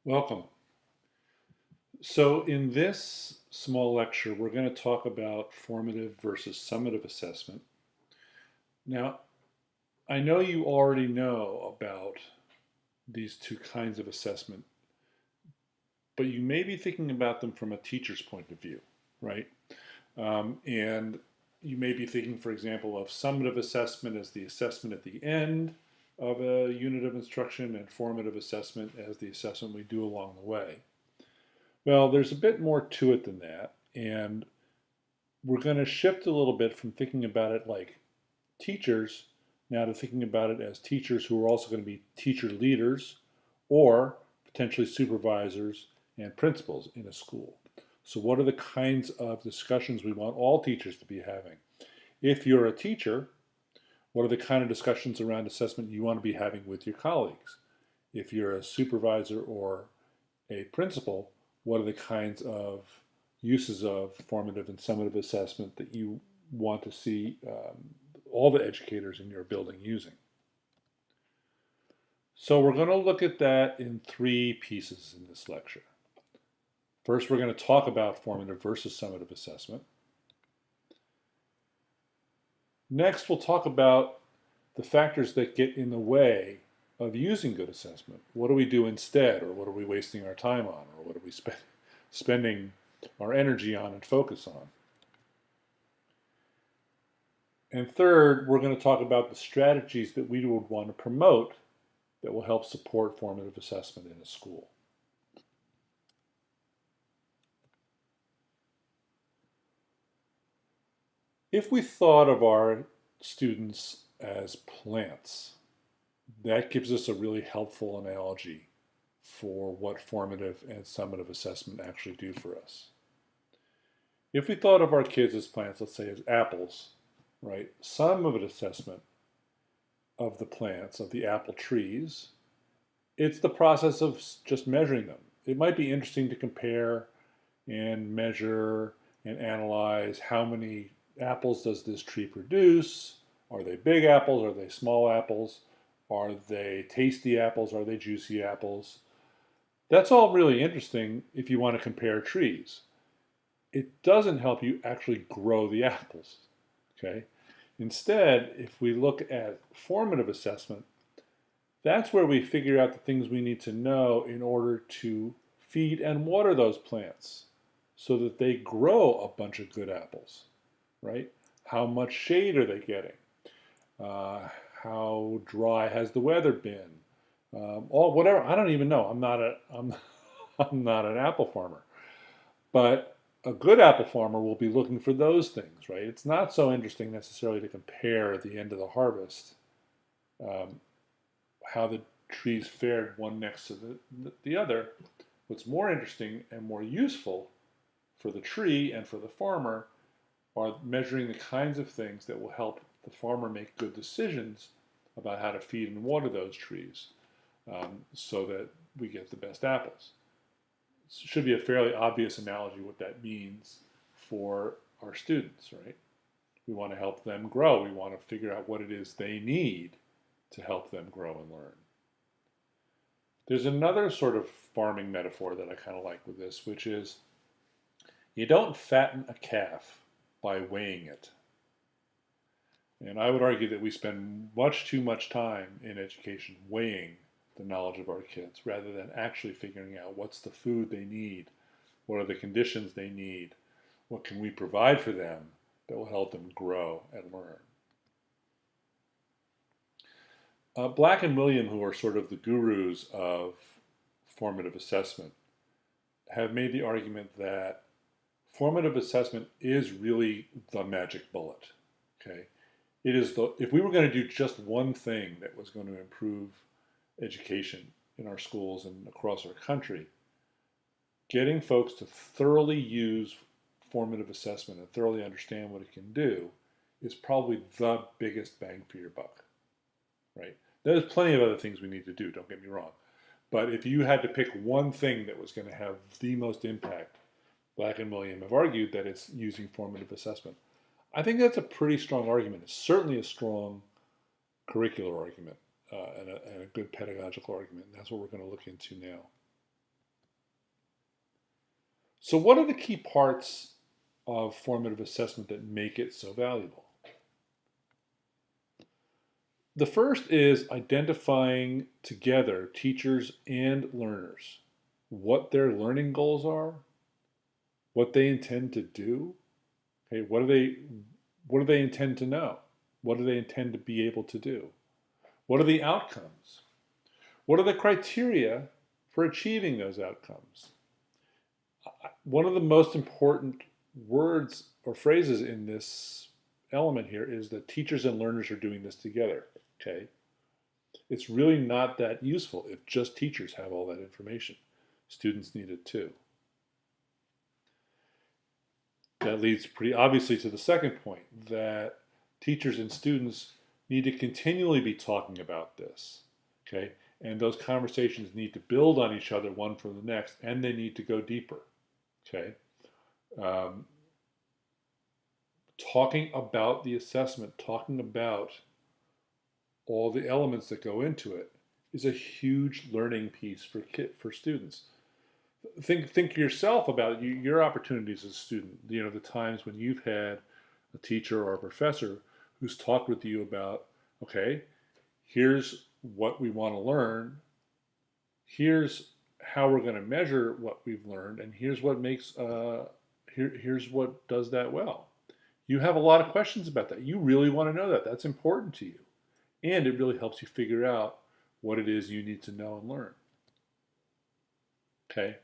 Welcome. So in this small lecture, we're going to talk about formative versus summative assessment. Now, I know you already know about these two kinds of assessment, but you may be thinking about them from a teacher's point of view, right? And you may be thinking, for example, of summative assessment as the assessment at the end of a unit of instruction and formative assessment as the assessment we do along the way. Well, there's a bit more to it than that, and we're going to shift a little bit from thinking about it like teachers now to thinking about it as teachers who are also going to be teacher leaders or potentially supervisors and principals in a school. So what are the kinds of discussions we want all teachers to be having? If you're a teacher, what are the kind of discussions around assessment you want to be having with your colleagues? If you're a supervisor or a principal, what are the kinds of uses of formative and summative assessment that you want to see all the educators in your building using? So we're going to look at that in three pieces in this lecture. First, we're going to talk about formative versus summative assessment. Next, we'll talk about the factors that get in the way of using good assessment. What do we do instead, or what are we wasting our time on, or what are we spending our energy on and focus on? And third, we're going to talk about the strategies that we would want to promote that will help support formative assessment in a school. If we thought of our students as plants, that gives us a really helpful analogy for what formative and summative assessment actually do for us. If we thought of our kids as plants, let's say as apples, right? Summative assessment of the plants, of the apple trees, it's the process of just measuring them. It might be interesting to compare and measure and analyze how many apples does this tree produce? Are they big apples? Are they small apples? Are they tasty apples? Are they juicy apples? That's all really interesting if you want to compare trees. It doesn't help you actually grow the apples, okay? Instead, if we look at formative assessment, that's where we figure out the things we need to know in order to feed and water those plants so that they grow a bunch of good apples, right? How much shade are they getting? How dry has the weather been? All whatever. I don't even know. I'm not an apple farmer, but a good apple farmer will be looking for those things, right? It's not so interesting necessarily to compare at the end of the harvest how the trees fared one next to the other. What's more interesting and more useful for the tree and for the farmer are measuring the kinds of things that will help the farmer make good decisions about how to feed and water those trees so that we get the best apples. It should be a fairly obvious analogy what that means for our students, right? We want to help them grow. We want to figure out what it is they need to help them grow and learn. There's another sort of farming metaphor that I kind of like with this, which is you don't fatten a calf by weighing it. And I would argue that we spend much too much time in education weighing the knowledge of our kids rather than actually figuring out what's the food they need, what are the conditions they need, what can we provide for them that will help them grow and learn. Black and William, who are sort of the gurus of formative assessment, have made the argument that formative assessment is really the magic bullet. Okay, it is if we were going to do just one thing that was going to improve education in our schools and across our country, getting folks to thoroughly use formative assessment and thoroughly understand what it can do is probably the biggest bang for your buck, right? There's plenty of other things we need to do, don't get me wrong. But if you had to pick one thing that was going to have the most impact, Black and William have argued that it's using formative assessment. I think that's a pretty strong argument. It's certainly a strong curricular argument and a good pedagogical argument. And that's what we're going to look into now. So what are the key parts of formative assessment that make it so valuable? The first is identifying together, teachers and learners, what their learning goals are, what they intend to do. Okay, what do they intend to know? What do they intend to be able to do? What are the outcomes? What are the criteria for achieving those outcomes? One of the most important words or phrases in this element here is that teachers and learners are doing this together. Okay, it's really not that useful if just teachers have all that information. Students need it too. That leads pretty obviously to the second point, that teachers and students need to continually be talking about this. Okay, and those conversations need to build on each other one from the next, and they need to go deeper. Okay, um, talking about the assessment, talking about all the elements that go into it, is a huge learning piece for students. Think yourself about your opportunities as a student. You know, the times when you've had a teacher or a professor who's talked with you about, okay, here's what we want to learn, here's how we're going to measure what we've learned, and here's what makes here's what does that well. You have a lot of questions about that. You really want to know that. That's important to you. And it really helps you figure out what it is you need to know and learn. Okay.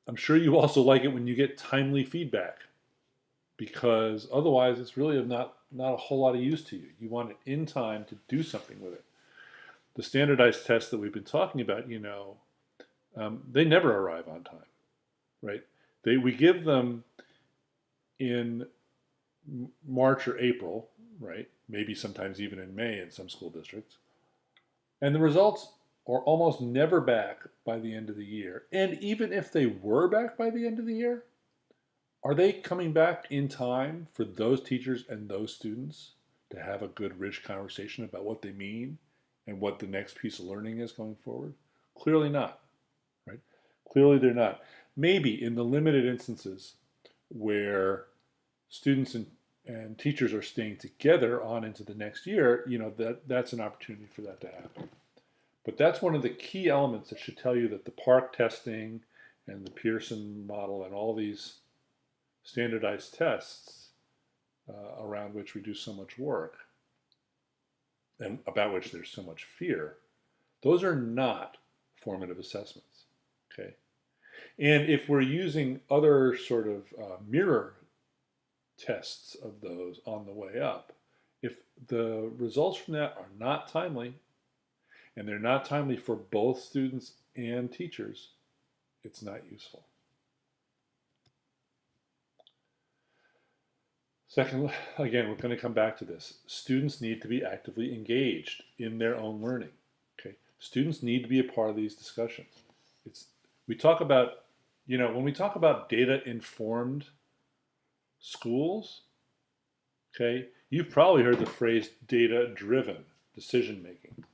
I'm sure you also like it when you get timely feedback, because otherwise it's really not a whole lot of use to you. You want it in time to do something with it. The standardized tests that we've been talking about, they never arrive on time, right? We give them in March or April, right? Maybe sometimes even in May in some school districts. And the results are almost never back by the end of the year. And even if they were back by the end of the year, are they coming back in time for those teachers and those students to have a good, rich conversation about what they mean and what the next piece of learning is going forward? Clearly not, right? Clearly they're not. Maybe in the limited instances where students and teachers are staying together on into the next year, that's an opportunity for that to happen. But that's one of the key elements that should tell you that the PARCC testing and the Pearson model and all these standardized tests around which we do so much work and about which there's so much fear, those are not formative assessments. Okay, and if we're using other sort of mirror tests of those on the way up, if the results from that are not timely, and they're not timely for both students and teachers, it's not useful. Second, again, we're going to come back to this. Students need to be actively engaged in their own learning. Okay, students need to be a part of these discussions. We talk about, when we talk about data-informed schools, okay, you've probably heard the phrase data-driven decision making,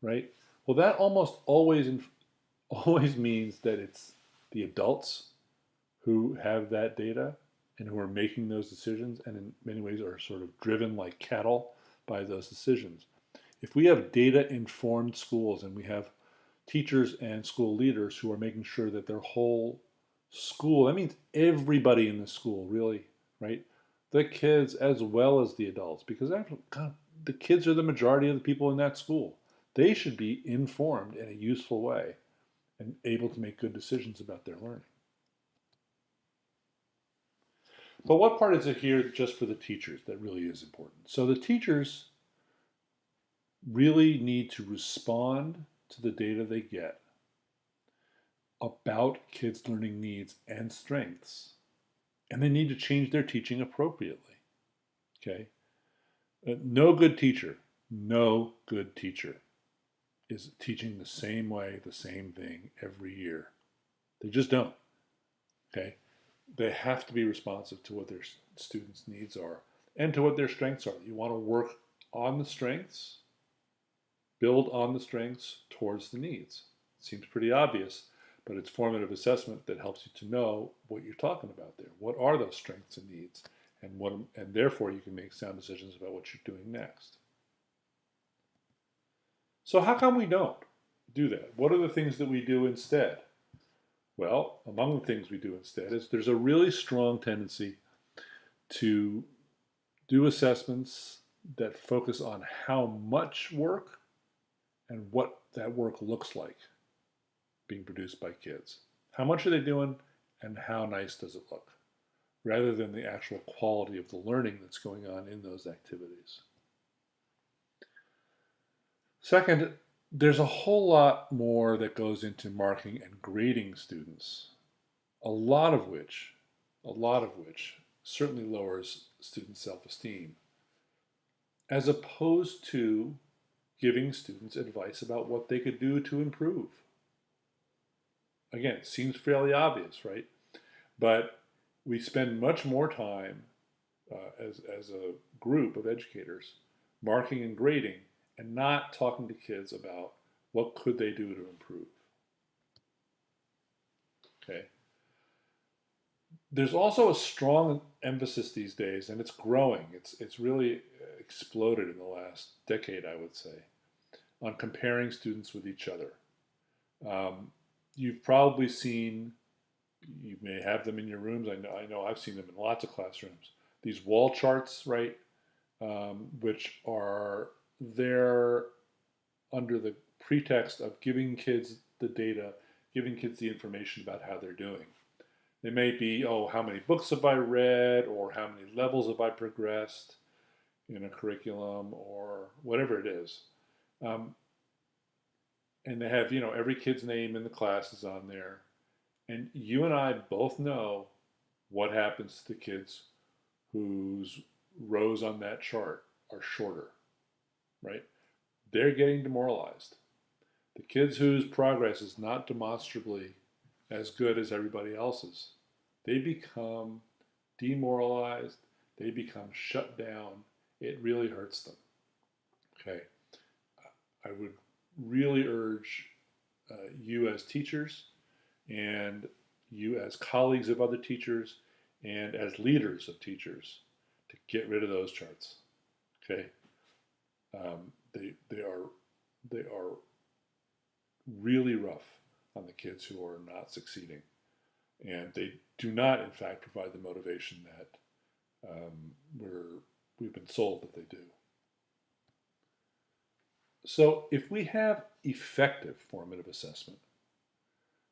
right? Well, that almost always means that it's the adults who have that data and who are making those decisions, and in many ways are sort of driven like cattle by those decisions. If we have data-informed schools and we have teachers and school leaders who are making sure that their whole school, that means everybody in the school, really, right? The kids as well as the adults, because God, the kids are the majority of the people in that school. They should be informed in a useful way and able to make good decisions about their learning. But what part is it here just for the teachers that really is important? So the teachers really need to respond to the data they get about kids' learning needs and strengths, and they need to change their teaching appropriately. Okay? No good teacher is teaching the same way, the same thing every year. They just don't. Okay? They have to be responsive to what their students' needs are and to what their strengths are. You want to work on the strengths, build on the strengths towards the needs. It seems pretty obvious, but it's formative assessment that helps you to know what you're talking about there. What are those strengths and needs? And therefore you can make sound decisions about what you're doing next. So how come we don't do that? What are the things that we do instead? Well, among the things we do instead is there's a really strong tendency to do assessments that focus on how much work and what that work looks like being produced by kids. How much are they doing and how nice does it look? Rather than the actual quality of the learning that's going on in those activities. Second, there's a whole lot more that goes into marking and grading students, a lot of which certainly lowers student self-esteem, as opposed to giving students advice about what they could do to improve. Again, it seems fairly obvious, right? But we spend much more time as a group of educators marking and grading and not talking to kids about what could they do to improve. Okay. There's also a strong emphasis these days, and it's growing. It's really exploded in the last decade, I would say, on comparing students with each other. You've probably seen, you may have them in your rooms. I know I've seen them in lots of classrooms. These wall charts, right, which are there under the pretext of giving kids the data, giving kids the information about how they're doing. They may be, oh, how many books have I read, or how many levels have I progressed in a curriculum, or whatever it is. And they have, every kid's name in the class is on there. And you and I both know what happens to the kids whose rows on that chart are shorter, right? They're getting demoralized. The kids whose progress is not demonstrably as good as everybody else's, they become demoralized, they become shut down. It really hurts them. Okay. I would really urge you as teachers and you as colleagues of other teachers and as leaders of teachers to get rid of those charts. Okay. They are really rough on the kids who are not succeeding, and they do not, in fact, provide the motivation that we've been sold that they do. So if we have effective formative assessment,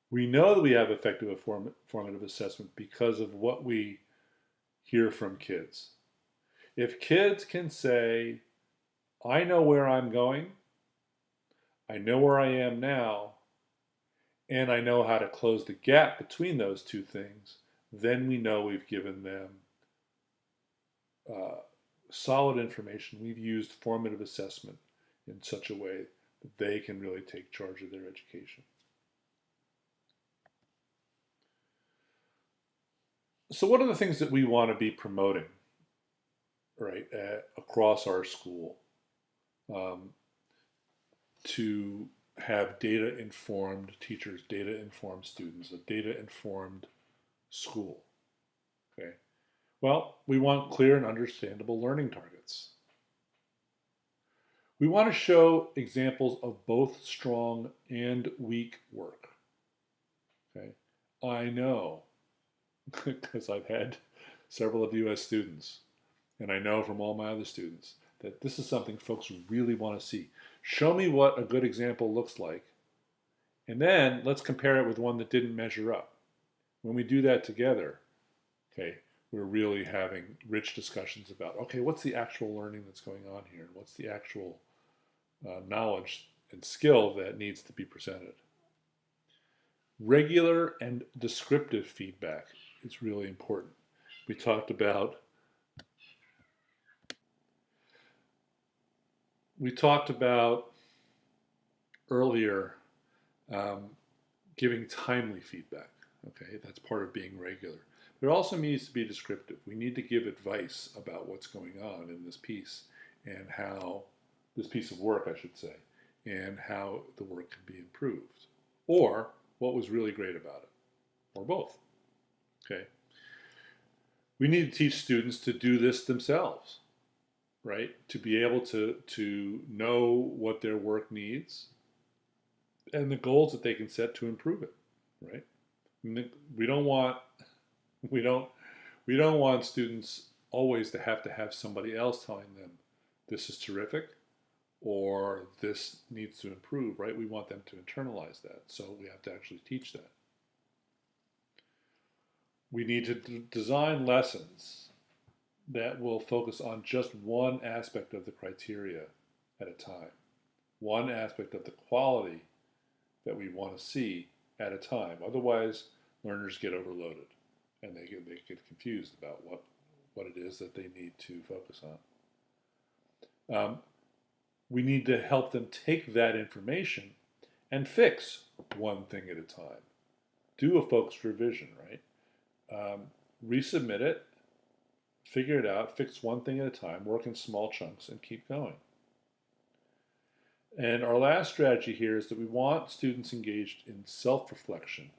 we know that we have effective formative assessment because of what we hear from kids. If kids can say, I know where I'm going, I know where I am now, and I know how to close the gap between those two things, then we know we've given them solid information. We've used formative assessment in such a way that they can really take charge of their education. So what are the things that we want to be promoting, right, across our school to have data-informed teachers, data-informed students, a data-informed school? Okay. Well, we want clear and understandable learning targets. We want to show examples of both strong and weak work. Okay. I know, because I've had several of you as students, and I know from all my other students, that this is something folks really want to see. Show me what a good example looks like, and then let's compare it with one that didn't measure up. When we do that together, okay, we're really having rich discussions about, okay, what's the actual learning that's going on here? And what's the actual knowledge and skill that needs to be presented? Regular and descriptive feedback is really important. We talked about earlier giving timely feedback. Okay, that's part of being regular. But it also needs to be descriptive. We need to give advice about what's going on in this piece and how, this piece of work, I should say, and how the work can be improved. Or what was really great about it, or both. Okay. We need to teach students to do this themselves, right? To be able to know what their work needs and the goals that they can set to improve it, right? I mean, we don't we don't want students always to have somebody else telling them this is terrific or this needs to improve, right? We want them to internalize that, so we have to actually teach that. We need to design lessons that will focus on just one aspect of the criteria at a time, one aspect of the quality that we want to see at a time. Otherwise, learners get overloaded and they get confused about what it is that they need to focus on. We need to help them take that information and fix one thing at a time. Do a focused revision, right? Resubmit it, figure it out, fix one thing at a time, work in small chunks, and keep going. And our last strategy here is that we want students engaged in self-reflection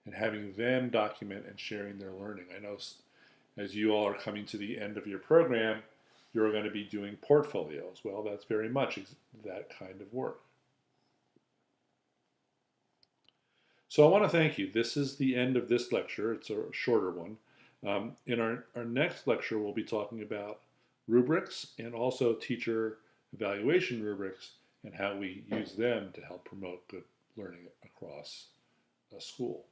and having them document and sharing their learning. I know as you all are coming to the end of your program, you're going to be doing portfolios. Well, that's very much that kind of work. So I want to thank you. This is the end of this lecture. It's a shorter one. In our next lecture, we'll be talking about rubrics and also teacher evaluation rubrics and how we use them to help promote good learning across a school.